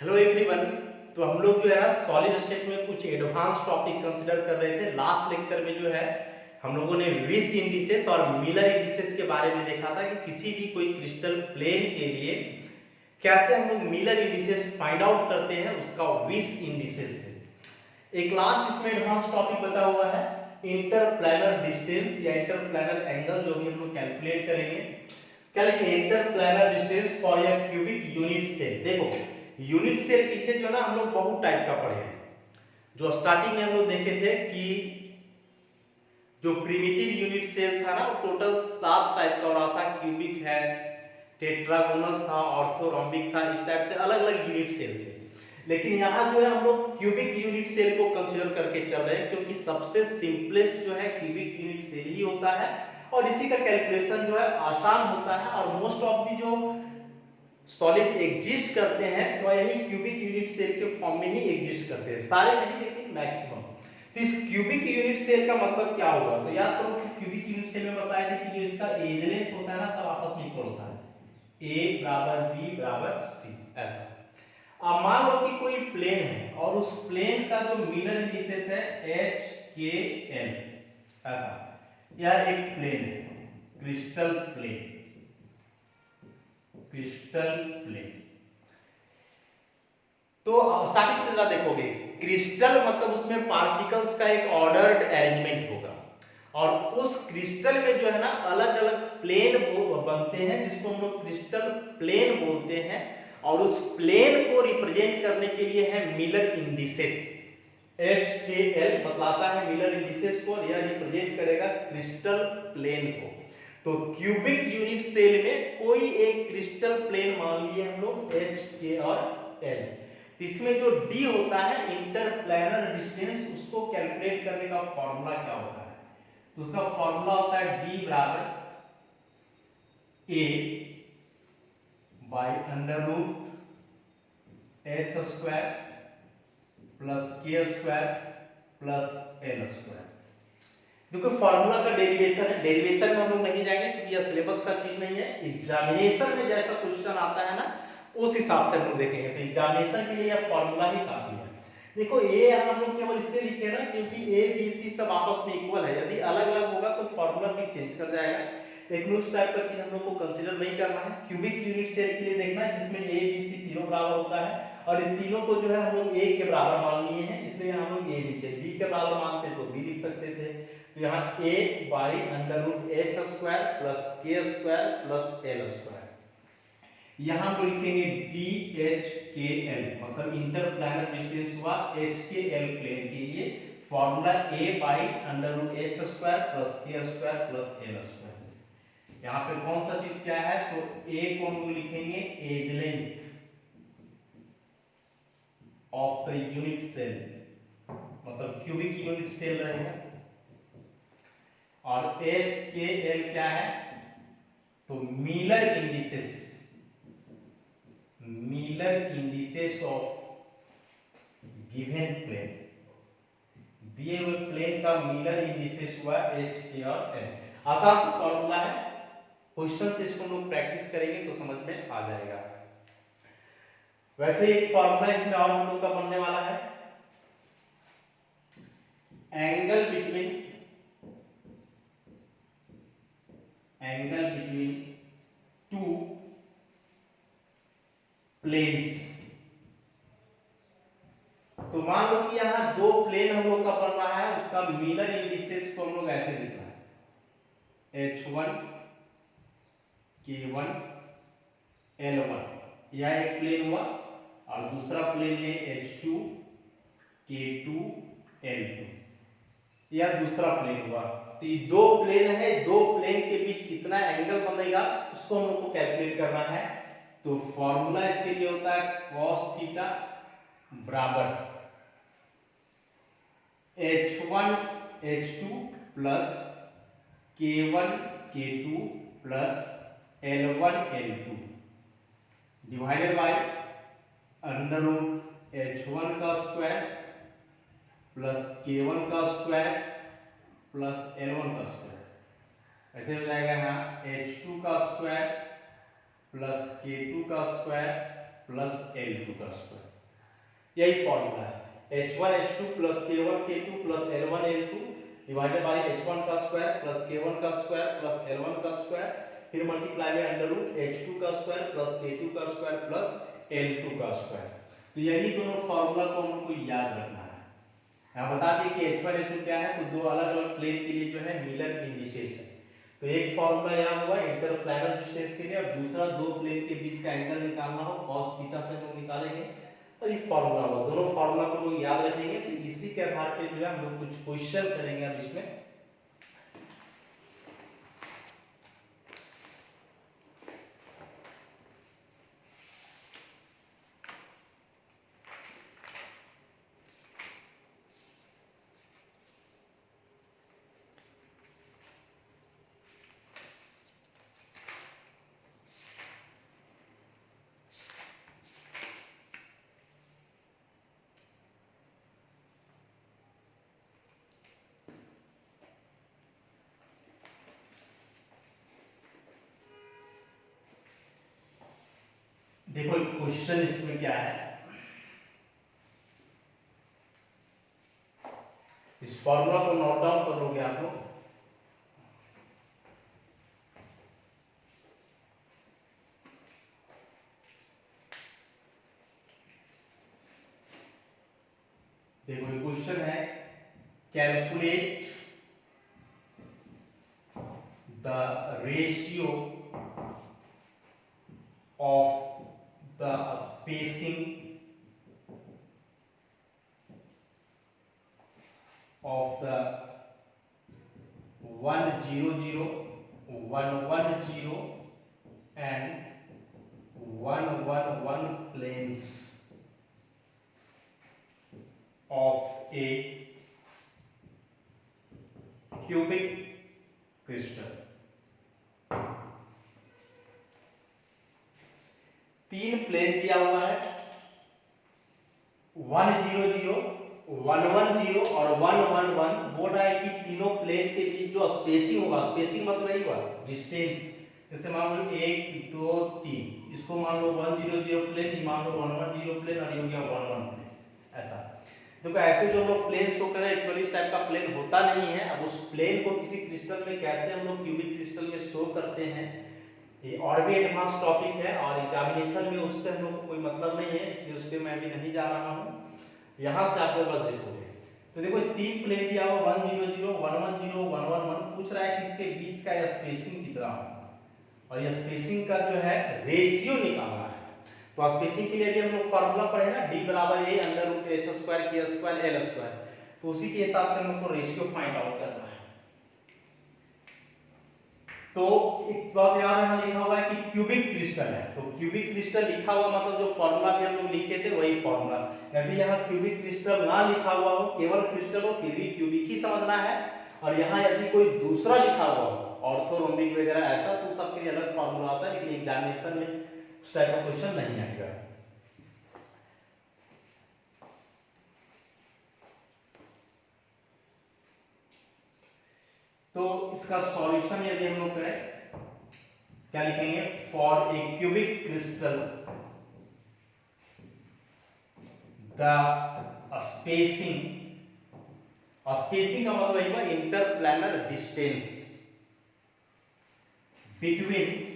Hello everyone. तो हम लोग जो है ना सॉलिड स्टेट में कुछ एडवांस टॉपिक कंसीडर कर रहे थे। लास्ट लेक्चर में जो है हम लोगों ने विस इंडिसेस और मिलर इंडिसेस के बारे में देखा था कि किसी भी कोई क्रिस्टल प्लेन के लिए कैसे हम लोग मिलर इंडिसेस फाइंड आउट करते हैं उसका विस इंडिसेस से। एक लास्ट इसमें एडवांस टॉपिक बचा हुआ है इंटरप्लैनर डिस्टेंस या इंटरप्लैनर एंगल, जो भी हम लोग कैलकुलेट करेंगे। क्या लिखे? Interplanar distance for a cubic unit cell. देखो यूनिट सेल पीछे जो है ना हम लोग बहुत टाइप का पढ़े हैं। जो स्टार्टिंग में हम लोग देखे थे कि जो प्रिमिटिव यूनिट सेल था ना वो टोटल 7 टाइप का हो रहा था। क्यूबिक है, टेट्रागोनल था, ऑर्थोरोम्बिक था, इस टाइप से अलग अलग यूनिट सेल थे। लेकिन यहाँ जो है हम लोग क्यूबिक यूनिट सेल को कंसीडर करके चल रहे हैं क्योंकि सबसे सिंपलेस्ट जो है क्यूबिक यूनिट सेल ही होता है और इसी का कैलकुलेशन जो है आसान होता है। और मोस्ट ऑफ दी जो सॉलिड एग्जिस्ट करते हैं तो यही क्यूबिक यूनिट सेल के फॉर्म में ही एग्जिस्ट करते हैं, सारे नहीं लेकिन मैक्सिमम। तो इस क्यूबिक यूनिट सेल का मतलब क्या होगा? तो याद करो कि क्यूबिक यूनिट सेल में बताया था कि जो इसका एज लेंथ होता है ना सब आपस में इक्वल होता है, a बराबर b बराबर c ऐसा। अब मान लो कि कोई प्लेन है और उस प्लेन का जो मिलर इंडिसेस है h k l ऐसा। यह एक प्लेन है, क्रिस्टल प्लेन, क्रिस्टल प्लेन। तो स्टार्टिंग से जरा देखोगे, क्रिस्टल मतलब उसमें पार्टिकल्स का एक ऑर्डर्ड अरेंजमेंट होगा और उस क्रिस्टल में जो है ना अलग अलग प्लेन बनते हैं जिसको हम लोग क्रिस्टल प्लेन बोलते हैं। और उस प्लेन को रिप्रेजेंट करने के लिए है Miller indices. H K L बतलाता है मिलर इंडिसेस को, यह रिप्रेजेंट करेगा क्रिस्टल प्लेन को। तो क्यूबिक यूनिट सेल में कोई एक क्रिस्टल प्लेन मान लिए हम लोग एच के और एल। इसमें जो d होता है इंटरप्लैनर डिस्टेंस, उसको कैलकुलेट करने का फॉर्मूला क्या होता है? तो उसका फॉर्मूला होता है d बराबर a by under root H square plus K square plus L square. देखो फॉर्मूला का डेरिवेशन है, डेरिवेशन में हम लोग नहीं जाएंगे क्योंकि यह सिलेबस का चीज नहीं है। एग्जामिनेशन में जैसा क्वेश्चन आता है ना उस हिसाब से हम लोग देखेंगे। तो एग्जामिनेशन के लिए यह फॉर्मूला ही काफी है। देखो ए हम लोग केवल इसलिए लिखे ना क्योंकि ए बी सी सब आपस में इक्वल है। यदि अलग अलग होगा तो फॉर्मूला भी चेंज कर जाएगा। लेकिन उस टाइप का चीज हम लोग को कंसीडर नहीं करना है। क्यूबिक यूनिट सेल के लिए देखना है जिसमें ए बी सी तीनों बराबर होता है और इन तीनों को जो है हम लोग ए के बराबर मान लिए हैं, इसलिए हम लोग ए लिखे। बी के बराबर मानते तो बी लिख सकते थे। तो यहाँ a by under root H square plus K square plus L square. यहाँ हम लिखेंगे डी एच के एल मतलब इंटरप्लैनर डिस्टेंस हुआ एच के एल प्लेन के लिए। Formula a by under root H square plus K square plus L square. यहाँ पे कौन सा चीज क्या है? तो a को हम लोग लिखेंगे edge length of the unit cell, मतलब क्यूबिक यूनिट सेल रहेगा। और एच के एल क्या है? तो Miller indices, Miller indices of given plane, दिए हुए प्लेन का मिलर इंडिसेस हुआ एच के और एल। आसान सा फॉर्मूला है, क्वेश्चन से इसको हम लोग प्रैक्टिस करेंगे तो समझ में आ जाएगा। वैसे एक फॉर्मूला इसमें और हम लोग का बनने वाला है, एंगल बिटवीन टू प्लेन्स। तो मान लो कि यहां दो प्लेन हम लोग का बन रहा है, उसका मिलर इंडिसेस को हम लोग ऐसे लिख रहे हैं h1 k1 l1। यह एक प्लेन हुआ और दूसरा प्लेन ले h2 k2 l2, यह दूसरा प्लेन हुआ। तो ये दो प्लेन है, दो प्लेन के बीच कितना एंगल बनेगा उसको हम लोग को कैलकुलेट करना है। तो फॉर्मूला इसके लिए होता है cos थीटा बराबर h1 h2 plus k1 k2 plus l1 l2 divided by under root h1 का स्क्वायर प्लस k1 का स्क्वायर प्लस l1 का स्क्वायर। ऐसे हो जाएगा यहाँ h2 का स्क्वायर प्लस k2 का स्क्वायर प्लस l2 का स्क्वायर। यही फॉर्मूला है, h1 h2 plus k1 k2 plus l1 l2 divided bye h1 का स्क्वायर प्लस k1 का स्क्वायर प्लस l1 का स्क्वायर, फिर मल्टीप्लाई में अंडर रूट h2 का स्क्वायर प्लस k2 का स्क्वायर प्लस l2 का स्क्वायर। तो यही दोनों फॉर्मूला को हमको याद रखना है। यहाँ बता दिए कि h1 h2 क्या है, तो दो अलग अलग प्लेन के लिए जो है मिलर इंडिसेस है। तो एक फॉर्मूला यहाँ हुआ इंटरप्लानर डिस्टेंस के लिए, और दूसरा दो प्लेन के बीच का एंगल निकालना हो cos थीटा से हम लोग निकालेंगे, और ये फॉर्मूला हुआ। दोनों फॉर्मूला को लोग याद रखेंगे, तो इसी के आधार पे जो है हम लोग कुछ क्वेश्चन करेंगे अब इसमें। देखो क्वेश्चन इसमें क्या है, इस फॉर्मूला को नोट डाउन कर लोगे आप लोग। देखो क्वेश्चन है, calculate the ratio of the spacing of the 1 0 0 1 1 0 and 1 1 1 planes of a cubic crystal। तीन प्लेन दिया हुआ है, 1 0 0 1 1 0 और 1 1 1। बोल रहा है कि तीनों प्लेन के बीच जो स्पेसिंग होगा, स्पेसिंग मतलब यही हुआ डिस्टेंस, जैसे मान लो 1 2 3, इसको मान लो 1 0 0 प्लेन, मान लो 1 1 0 प्लेन, और ये हो गया 1 1 प्लेन। ऐसा देखो, ऐसे जो हम लोग प्लेन शो करें, एक्चुअली इस टाइप का प्लेन होता नहीं है। अब उस प्लेन को किसी क्रिस्टल में कैसे हम लोग क्यूबिक क्रिस्टल में शो करते हैं, ये और भी एडवांस टॉपिक है, और एग्जामिनेशन में उससे हम लोग को कोई मतलब नहीं है, इसलिए उस पर मैं अभी नहीं जा रहा हूँ। यहाँ से आप लोग बस देखोगे, तो देखो तीन प्लेन दिया हुआ 1 0 0 1 1 0 1 1 1, पूछ रहा है कि इसके बीच का स्पेसिंग कितना हो, और ये स्पेसिंग का जो है रेशियो निकालना है। तो स्पेसिंग के लिए भी हम लोग फार्मूला पढ़े ना, d बराबर a under root h square k square l square, तो उसी के हिसाब से हमको रेशियो फाइंड आउट करना है। तो एक बात याद यहाँ लिखा हुआ है कि क्यूबिक क्रिस्टल है, तो क्यूबिक क्रिस्टल लिखा हुआ मतलब जो फॉर्मूला भी हम लोग लिखे थे वही फॉर्मूला। यदि यहाँ क्यूबिक क्रिस्टल ना लिखा हुआ हो, केवल क्रिस्टल हो, फिर भी क्यूबिक ही समझना है। और यहाँ यदि कोई दूसरा लिखा हुआ हो, ऑर्थोरोम्बिक वगैरह ऐसा, तो सबके लिए अलग फॉर्मूला आता है, लेकिन एग्जामिनेशन में उस टाइप का क्वेश्चन नहीं आएगा। तो इसका सॉल्यूशन यदि हम लोग करें, क्या लिखेंगे, for a cubic crystal the spacing, spacing का मतलब यही हुआ interplanar distance between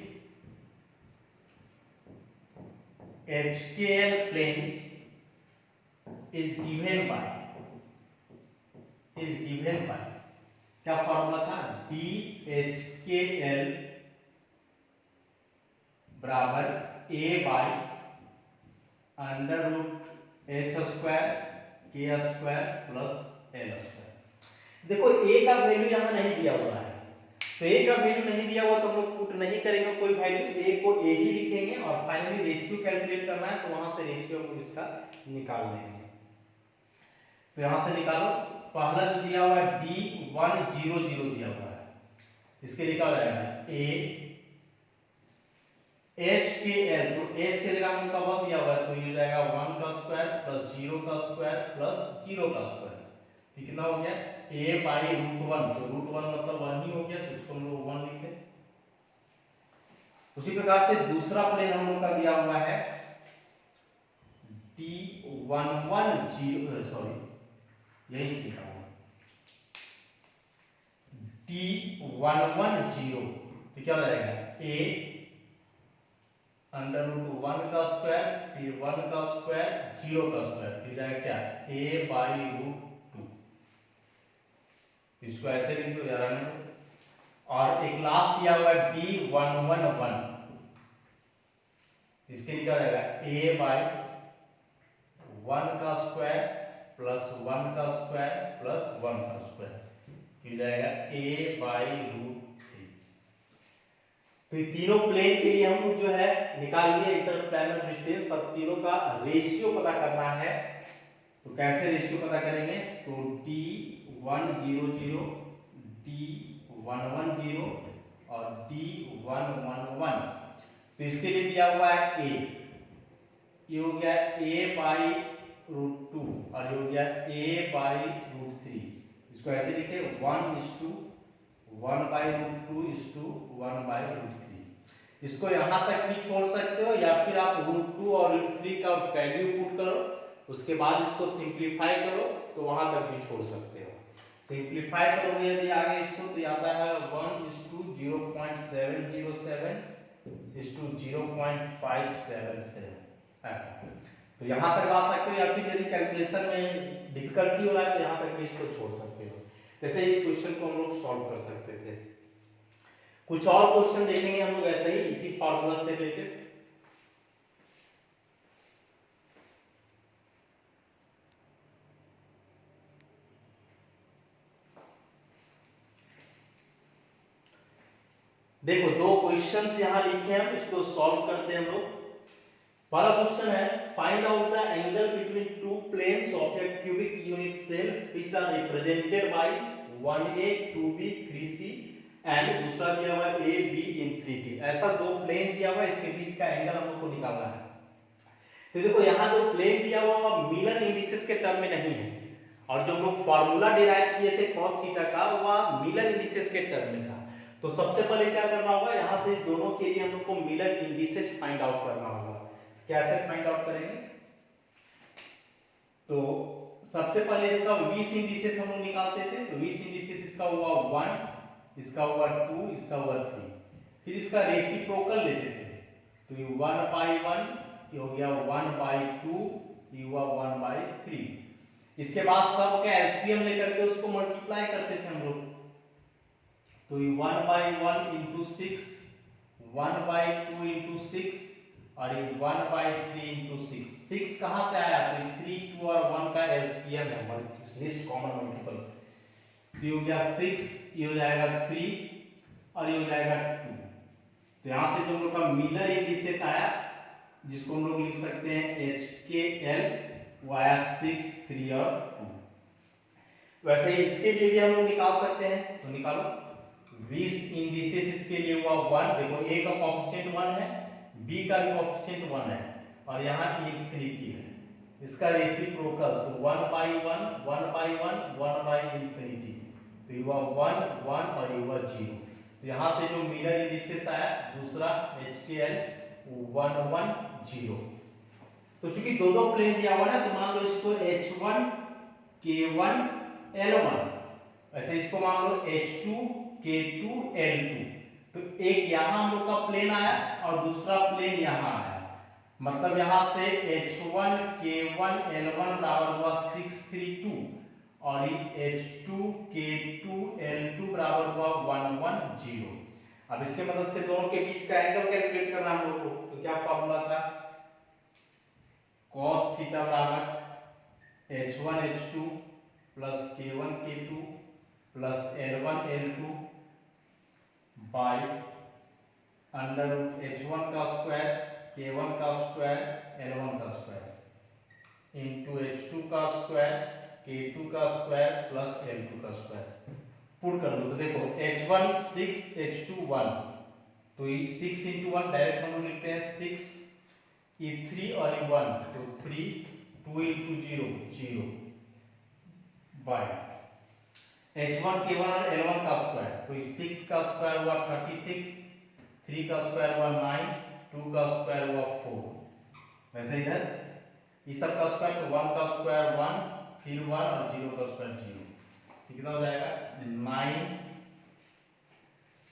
HKL planes is given by क्या फॉर्मूला था, DHKL बराबर a by under root h square k square plus l square. देखो a का वैल्यू यहाँ नहीं दिया हुआ है, तो a का वैल्यू नहीं दिया हुआ तो हम लोग पुट नहीं करेंगे कोई वैल्यू, a को a ही लिखेंगे, और फाइनली रेशियो कैलकुलेट करना है, तो वहां से रेशियो हम इसका निकाल लेंगे। तो यहां से निकालो, पहला जो दिया हुआ है D1 0 0 दिया हुआ है, इसके लिखा हो जाएगा a HKL, तो h के जगह उनका 1 दिया हुआ है, तो ये हो जाएगा 1 का स्क्वायर प्लस 0 का स्क्वायर प्लस 0 का स्क्वायर, तो कितना हो गया a बाई रूट 1, तो रूट 1 मतलब 1 ही हो गया, तो इसको हम लोग 1 लिखते हैं। उसी प्रकार से दूसरा प्लेन हम लोग का दिया हुआ है D1 110 सॉरी यही लिखा हुआ D110 तो क्या हो जाएगा a अंडर रूट 1 का स्क्वायर फिर 1 का स्क्वायर 0 का स्क्वायर फिर जाएगा क्या a बाई रूट 2 इसको ऐसे लिख दो यार और एक लास्ट दिया हुआ है D111 इसके लिए क्या हो जाएगा a बाई 1 का स्क्वायर प्लस 1 का स्क्वायर प्लस 1 का स्क्वायर फिर जाएगा a बाई रूट 3। तो ये तीनों प्लेन के लिए हम जो है निकाल लिए इंटरप्लेनर डिस्टेंस। सब तीनों का रेशियो पता करना है। तो कैसे रेशियो पता करेंगे तो D100 D110 और D111 तो इसके लिए दिया हुआ है a ये हो गया a बाई रूट 2 और ये हो गया a बाई रूट 3। इसको ऐसे लिखे 1:1 बाई रूट 2:1 बाई रूट 3। इसको यहां तक भी छोड़ सकते हो या फिर आप रूट 2 और रूट 3 का वैल्यू पुट करो उसके बाद इसको सिंप्लीफाई करो तो वहां तक भी छोड़ सकते हो। सिंप्लीफाई करोगे यदि आगे इसको तो आता है 1:0.707:0.577 ऐसा। तो यहाँ तक आ सकते हो या फिर यदि कैलकुलेशन में डिफिकल्टी हो रहा है तो यहाँ तक भी इसको छोड़ सकते हो। जैसे इस क्वेश्चन को हम लोग सॉल्व कर सकते थे। कुछ और क्वेश्चन देखेंगे हम लोग ऐसे ही इसी फॉर्मूला से रिलेटेड। देखो दो क्वेश्चंस यहाँ लिखे हैं इसको सॉल्व करते हैं हम लोग। पहला क्वेश्चन है find out the angle between two planes of a cubic unit cell which are represented by 1a 2b 3c and दूसरा दिया हुआ है a b इंफिनिटी। ऐसा दो प्लेन दिया हुआ है इसके बीच का एंगल हम लोग को निकालना है। तो देखो यहाँ जो प्लेन दिया हुआ है मिलर इंडिसेस के टर्म में नहीं है और जो हम लोग फार्मूला डिराइव किए थे cos थीटा का वह मिलर इंडिसेस के टर्म में था। तो सबसे पहले क्या करना होगा यहाँ से दोनों के लिए हम लोग को मिलर इंडिसेस फाइंड आउट करना होगा। कैसे फाइंड आउट करेंगे तो सबसे पहले इसका 20 इंडिसेस हम लोग निकालते थे। तो 20 इंडिसेस इसका हुआ 1 इसका हुआ 2 इसका हुआ 3 फिर इसका रेसिप्रोकल लेते थे। तो ये 1/1 ये हो गया 1/2 ये हुआ 1/3। इसके बाद सब का एलसीएम लेकर के उसको मल्टीप्लाई करते थे हम लोग। तो ये 1/1 into 6 1/2 into 6 और ये 1/3 into 6। 6 कहां से आया तो 3 2 और 1 का एलसीएम है लिस्ट कॉमन मल्टीपल। तो ये हो गया 6 ये हो जाएगा 3 और ये हो जाएगा 2। तो यहां से जो हम लोग का मिलर इंडिसेस आया जिसको हम लोग लिख सकते हैं HKL वो आया 6 3 और 2। वैसे ही इसके लिए भी हम लोग निकाल सकते हैं। तो निकालो 20 इंडिसेस इसके लिए हुआ 1। देखो a का कोएफिशिएंट 1 है b का भी कोएफिशिएंट 1 है और यहाँ इंफिनिटी है। इसका रेसिप्रोकल तो 1/1 1/1 1/इंफिनिटी तो ये हुआ 1 1 और ये हुआ 0। तो यहाँ से जो मिलर इंडिसेस आया दूसरा HKL 1 1 0। तो चूंकि दो प्लेन दिया हुआ है तो मान लो इसको H1 K1 L1 ऐसे इसको मान लो H2 K2 L2। तो एक यहाँ हम लोग का प्लेन आया और दूसरा प्लेन यहाँ आया मतलब यहाँ से H1 K1 L1 बराबर हुआ 632 और H2 K2 L2 बराबर हुआ 110। अब इसके मदद से दोनों के बीच का एंगल कैलकुलेट करना हम लोग को। तो क्या फॉर्मूला था cos थीटा बराबर H1 H2 plus K1 K2 plus L1 L2 by under root H1 का स्क्वायर K1 का स्क्वायर L1 का स्क्वायर इनटू H2 का स्क्वायर K2 का स्क्वायर प्लस L2 का स्क्वायर पुट कर दो। तो देखो H1 6 H2 1 तो ये 6 into 1 डायरेक्ट हम लोग लिखते हैं 6 ये 3 और ये 1 तो 3 2 into 0 0 बाय H1 K1 और L1 का स्क्वायर तो 6 का स्क्वायर हुआ 36 3 का स्क्वायर हुआ 9 2 का स्क्वायर हुआ 4। वैसे इधर इस सब का स्क्वायर तो 1 का स्क्वायर 1, फिर 1 और 0 का स्क्वायर 0, कितना हो जाएगा 9,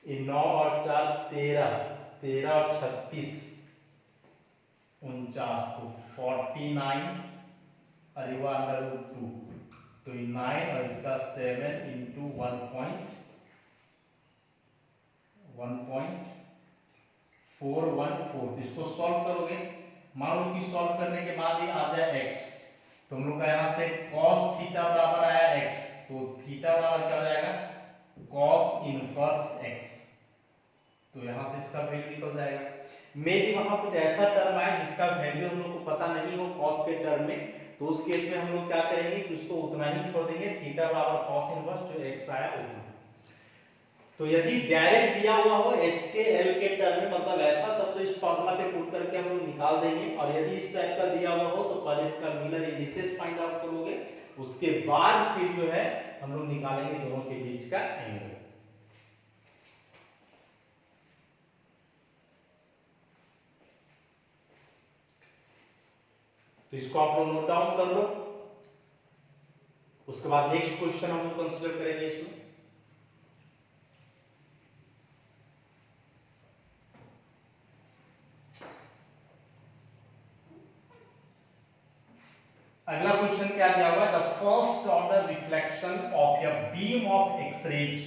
9 और 4 13, 13 और 36 49, तो 49 और ये अंडर रूट 2, तो 9 और इसका 7 इंटू 1.414, तो इसको सॉल्व करोगे, मान लो कि सॉल्व करने के बाद ये आ जाए x, तो हम लोग का यहाँ से cos थीटा बराबर आया x, तो थीटा बराबर क्या हो जाएगा cos इनवर्स x, तो यहाँ से इसका वैल्यू निकल जाएगा। मे भी वहां कुछ ऐसा टर्म आए जिसका वैल्यू हम लोग को पता नहीं हो cos के टर्म में, तो उस केस में हम लोग क्या करेंगे कि उसको उतना ही छोड़ देंगे, थीटा बराबर cos इनवर्स जो x आया उतना। तो यदि डायरेक्ट दिया हुआ हो h के l के टर्म में, मतलब ऐसा, तब तो इस फॉर्मूला पे पुट करके हम लोग निकाल देंगे, और यदि इस टाइप का दिया हुआ हो तो पहले इसका मिलर इंडिसेस फाइंड आउट करोगे, उसके बाद फिर जो है हम लोग निकालेंगे दोनों के बीच का एंगल। तो इसको आप लोग नोट डाउन कर लो, उसके बाद नेक्स्ट क्वेश्चन हम लोग कंसीडर करेंगे इसमें। अगला क्वेश्चन क्या दिया हुआ है, the first order reflection of a beam of X-rays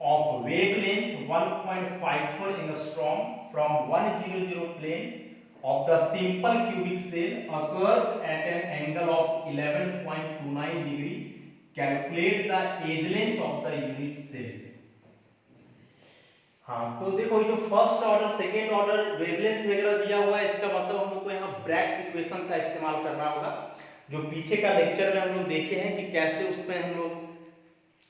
of wavelength 1.54 angstrom from 100 plane of the simple cubic cell occurs at an angle of 11.29 degree. Calculate the edge length of the unit cell. हाँ, तो देखो ये जो first order second order wavelength वगैरह दिया हुआ है, इसका मतलब हम लोग को यहाँ ब्रैग्स इक्वेशन का इस्तेमाल करना होगा, जो पीछे का लेक्चर में हम लोग देखे हैं कि कैसे उसमें हम लोग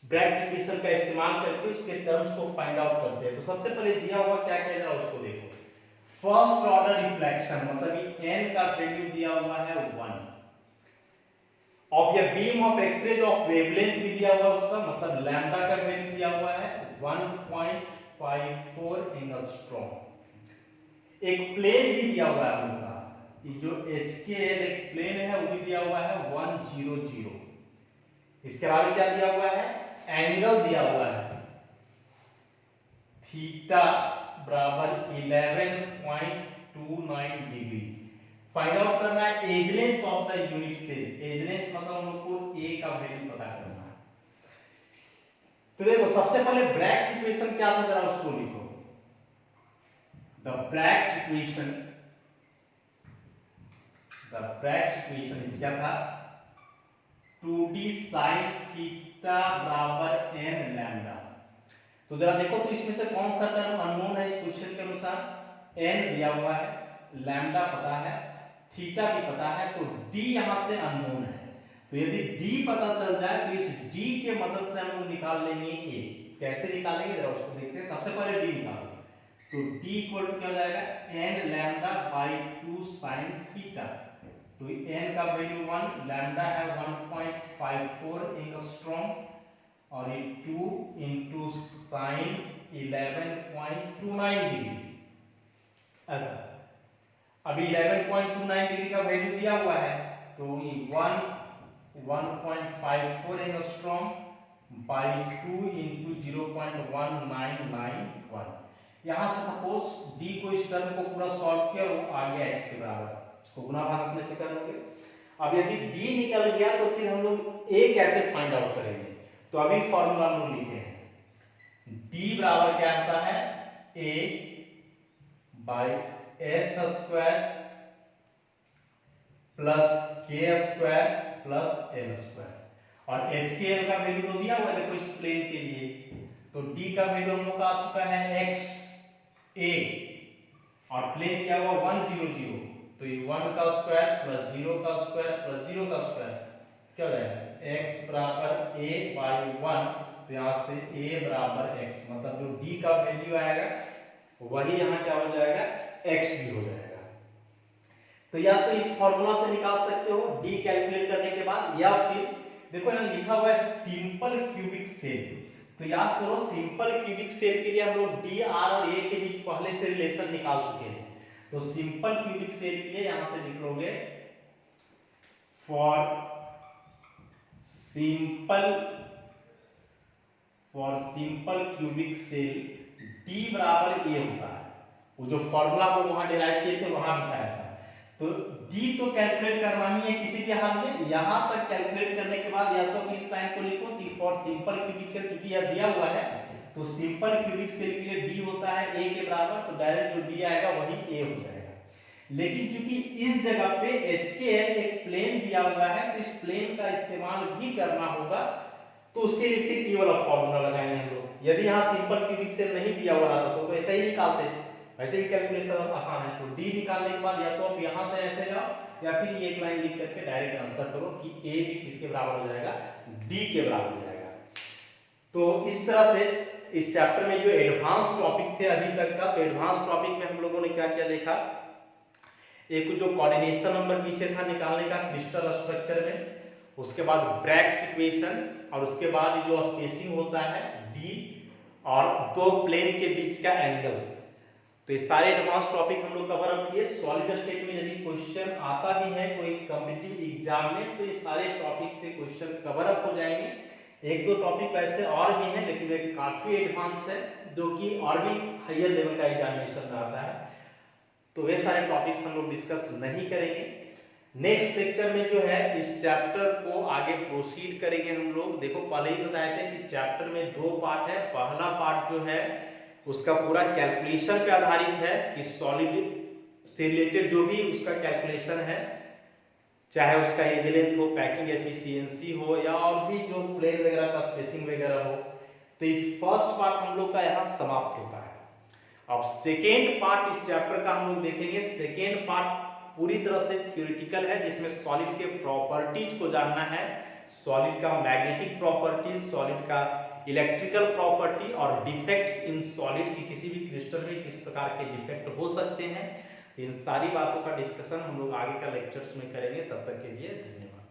ब्रैग्स इक्वेशन का इस्तेमाल करके उसके टर्म्स को फाइंड आउट करते हैं। तो सबसे पहले दिया हुआ क्या क्या है उसको देखो, फर्स्ट ऑर्डर रिफ्लेक्शन मतलब ये n का वैल्यू दिया हुआ है 1, of a beam of X-ray of wavelength भी दिया हुआ है उसका, मतलब लैम्डा का वैल्यू दिया हुआ है 1.54 एंगस्ट्रॉम, एक प्लेन भी दिया हुआ है हम लोग का, ये जो HKL एक प्लेन है वो भी दिया हुआ है 100, इसके अलावा क्या दिया हुआ है, एंगल दिया हुआ है थीटा बराबर 11.29 डिग्री, फाइंड आउट करना है edge length of the unit cell, edge length मतलब हम लोग को a का वैल्यू पता करना है। तो देखो सबसे पहले ब्रैग्स इक्वेशन क्या था जरा उसको लिखो, द ब्रैग्स इक्वेशन इज क्या था 2d sin थीटा बराबर n लैम्डा। तो जरा देखो तो इसमें से कौन सा टर्म अननोन है इस क्वेश्चन के अनुसार, n दिया हुआ है, लैम्डा पता है, थीटा भी पता है, तो d यहां से अननोन है, तो यदि d पता चल जाए तो इस d के मदद से हम लोग निकाल लेंगे a। कैसे निकालेंगे जरा उसको देखते हैं, सबसे पहले d निकालो, तो d इक्वल टू क्या हो जाएगा n lambda by 2 sin theta, तो n का वैल्यू 1, लैम्डा है 1.54 एंगस्ट्रॉम और ये 2 इंटू साइन 11.29 डिग्री, ऐसा। अभी 11.29 डिग्री का वैल्यू दिया हुआ है, तो ये 1.54 एंगस्ट्रॉम बाई 2 इंटू 0.1991। यहां से सपोज d को इस टर्म को पूरा सॉल्व किया और वो आ गया x के बराबर, इसको गुना भाग अपने से कर लोगे। अब यदि d निकल गया तो फिर हम लोग a कैसे फाइंड आउट करेंगे, तो अभी फॉर्मूला हम लोग लिखे हैं, d बराबर क्या आता है a by h square plus k square plus l square, और h के l का वैल्यू तो दिया हुआ है देखो इस प्लेन के लिए, तो d का वैल्यू हम लोग का आ चुका है x a और प्लेन दिया हुआ 100, तो ये 1 का स्क्वायर प्लस 0 का स्क्वायर प्लस 0 का स्क्वायर क्या हो जाएगा x बराबर a बाई 1, तो यहाँ से a बराबर x, मतलब जो d का वैल्यू आएगा वही यहाँ क्या हो जाएगा x भी हो जाएगा। तो या तो इस फॉर्मूला से निकाल सकते हो d कैलकुलेट करने के बाद, या फिर देखो यहाँ लिखा हुआ है सिंपल क्यूबिक सेल, तो याद करो सिंपल क्यूबिक सेल के लिए हम लोग d r और a के बीच पहले से रिलेशन निकाल चुके हैं, तो सिंपल क्यूबिक सेल के लिए यहां से लिख लोगे for simple cubic cell D बराबर A होता है। वो जो फॉर्मूला को वहां डिराइव किए थे वहां भी था ऐसा। तो D तो कैलकुलेट करना ही है किसी भी हाल में। यहां तक कैलकुलेट करने के बाद या तो इस लाइन को लिखो कि फॉर सिंपल क्यूबिक सेल, चूंकि यह दिया हुआ है तो सिंपल क्यूबिक सेल के लिए D होता है A के बराबर, तो डायरेक्ट जो D आएगा वही A हो जाएगा। लेकिन चूंकि इस जगह पे HKL एक प्लेन दिया हुआ है तो इस प्लेन का इस्तेमाल भी करना होगा, तो उसके लिए फिर ये वाला फॉर्मूला लगाएंगे हम लोग। यदि यहाँ सिंपल क्यूबिक सेल नहीं दिया हुआ रहता तो ऐसा ही निकालते, वैसे भी कैलकुलेशन आसान है। तो D निकालने के बाद या तो आप यहाँ से ऐसे जाओ या फिर ये एक लाइन लिख करके डायरेक्ट आंसर करो कि A भी किसके बराबर हो जाएगा, D के बराबर हो जाएगा। तो इस तरह से इस चैप्टर में जो एडवांस टॉपिक थे अभी तक का, तो एडवांस टॉपिक में हम लोगों ने क्या क्या देखा, एक जो कोऑर्डिनेशन नंबर पीछे था निकालने का क्रिस्टल स्ट्रक्चर में, उसके बाद ब्रैग्स इक्वेशन, और उसके बाद जो स्पेसिंग होता है D और दो प्लेन के बीच का एंगल। तो ये सारे एडवांस टॉपिक हम लोग कवर अप किए। सॉलिड स्टेट में यदि क्वेश्चन आता भी है कोई कॉम्पिटिटिव एग्जाम में तो ये सारे टॉपिक से क्वेश्चन कवर अप हो जाएंगे। एक दो टॉपिक वैसे और भी हैं लेकिन वे काफी एडवांस है जो कि और भी हायर लेवल का एग्जामिनेशन में आता है, तो वे सारे टॉपिक्स हम लोग डिस्कस नहीं करेंगे। नेक्स्ट लेक्चर में जो है इस चैप्टर को आगे प्रोसीड करेंगे हम लोग। देखो पहले ही बताया था कि चैप्टर में दो पार्ट है। पहला पार्ट जो है उसका पूरा कैलकुलेशन पे आधारित है कि सॉलिड से रिलेटेड जो भी उसका कैलकुलेशन है, चाहे उसका एज लेंथ हो, पैकिंग एफिशिएंसी हो या और भी जो प्लेन वगैरह का स्पेसिंग वगैरह हो, तो ये फर्स्ट पार्ट हम लोग का यहाँ समाप्त होता है। अब सेकेंड पार्ट इस चैप्टर का हम लोग देखेंगे। सेकेंड पार्ट पूरी तरह से थ्योरेटिकल है जिसमें सॉलिड के प्रॉपर्टीज को जानना है, सॉलिड का मैग्नेटिक प्रॉपर्टीज, सॉलिड का इलेक्ट्रिकल प्रॉपर्टी और डिफेक्ट्स इन सॉलिड की, किसी भी क्रिस्टल में किस प्रकार के डिफेक्ट हो सकते हैं, इन सारी बातों का डिस्कशन हम लोग आगे का लेक्चर्स में करेंगे। तब तक के लिए धन्यवाद।